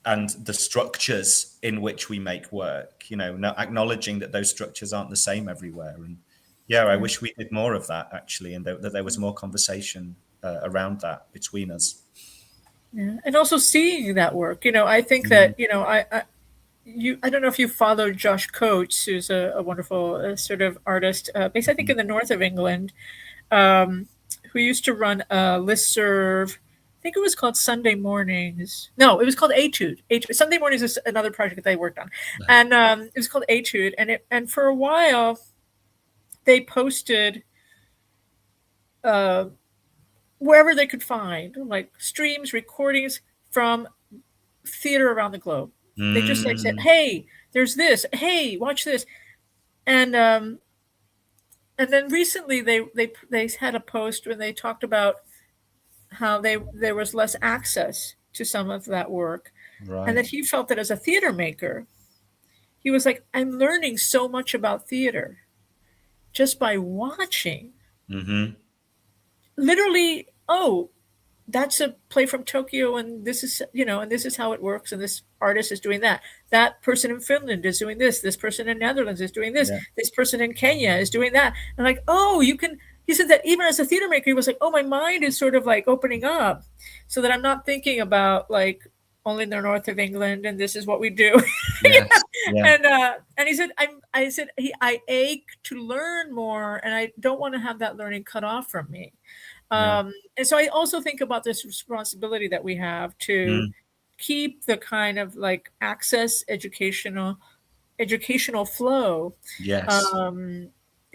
the structures in which we make work, acknowledging that those structures aren't the same everywhere. And I wish we did more of that, actually, and that there was more conversation around that between us. Yeah. And also seeing that work, I think that, I don't know if you follow Josh Coates, who's a wonderful sort of artist based, I think, in the north of England, who used to run a listserv. I think it was called Sunday Mornings. No, it was called Etude. Sunday Mornings is another project that they worked on. And it was called Etude. And for a while, they posted wherever they could find, like streams, recordings from theater around the globe. They just like said, "Hey, there's this. Hey, watch this." And then recently they had a post when they talked about how there was less access to some of that work, right. And that he felt that as a theater maker, he was like, "I'm learning so much about theater just by watching." Literally, oh, that's a play from Tokyo, and this is, and this is how it works, and this artist is doing that. That person in Finland is doing this. This person in Netherlands is doing this. Yeah. This person in Kenya is doing that. And like, oh, you can. He said that even as a theater maker, he was like, oh, my mind is sort of like opening up, so that I'm not thinking about like only in the north of England, and this is what we do. Yes. Yeah. And he said, I ache to learn more, and I don't want to have that learning cut off from me. And so I also think about this responsibility that we have to keep the kind of like access educational flow. Yes.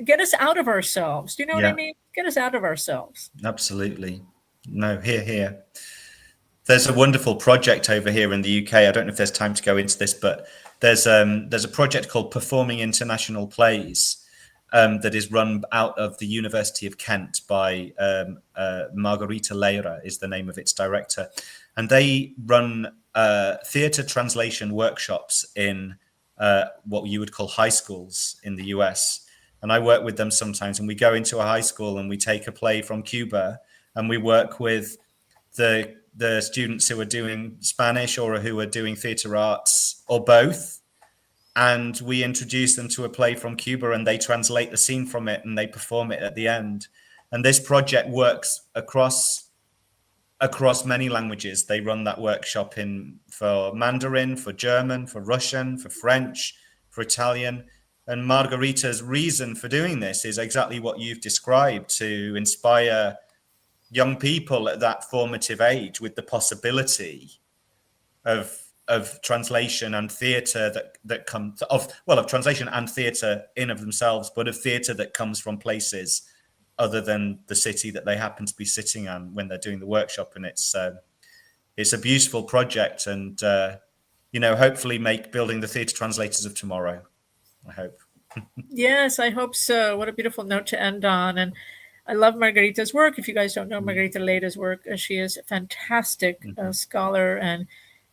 Get us out of ourselves. Do you know what I mean? Get us out of ourselves. Absolutely. No, here. There's a wonderful project over here in the UK. I don't know if there's time to go into this, but there's a project called Performing International Plays. That is run out of the University of Kent by Margarita Leira is the name of its director. And they run theatre translation workshops in what you would call high schools in the US. And I work with them sometimes, and we go into a high school and we take a play from Cuba, and we work with the students who are doing Spanish or who are doing theatre arts or both. And we introduce them to a play from Cuba, and they translate the scene from it and they perform it at the end. And this project works across many languages. They run that workshop for Mandarin, for German, for Russian, for French, for Italian. And Margarita's reason for doing this is exactly what you've described, to inspire young people at that formative age with the possibility of translation and theatre that comes of translation and theatre in of themselves, but of theatre that comes from places other than the city that they happen to be sitting on when they're doing the workshop. And it's a beautiful project, and hopefully make building the theatre translators of tomorrow. I hope. Yes, I hope so. What a beautiful note to end on. And I love Margarita's work. If you guys don't know Margarita Leira's work, she is a fantastic scholar and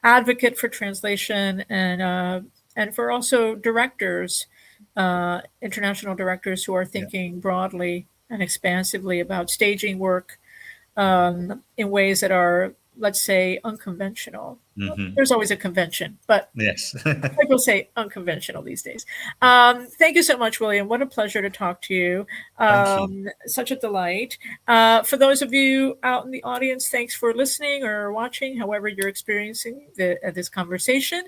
advocate for translation, and for also directors, international directors who are thinking broadly and expansively about staging work in ways that are, let's say, unconventional. Well, there's always a convention, but yes, people say unconventional these days. Thank you so much, William. What a pleasure to talk to you. Such a delight. For those of you out in the audience, thanks for listening or watching, however you're experiencing this conversation.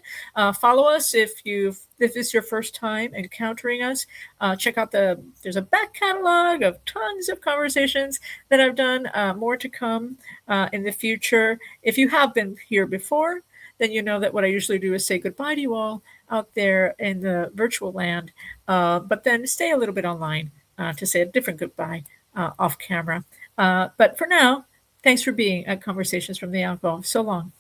Follow us if this is your first time encountering us. Check out there's a back catalog of tons of conversations that I've done, more to come in the future. If you have been here before, then you know that what I usually do is say goodbye to you all out there in the virtual land, but then stay a little bit online to say a different goodbye off camera. But for now, thanks for being at Conversations from the Alcove. So long.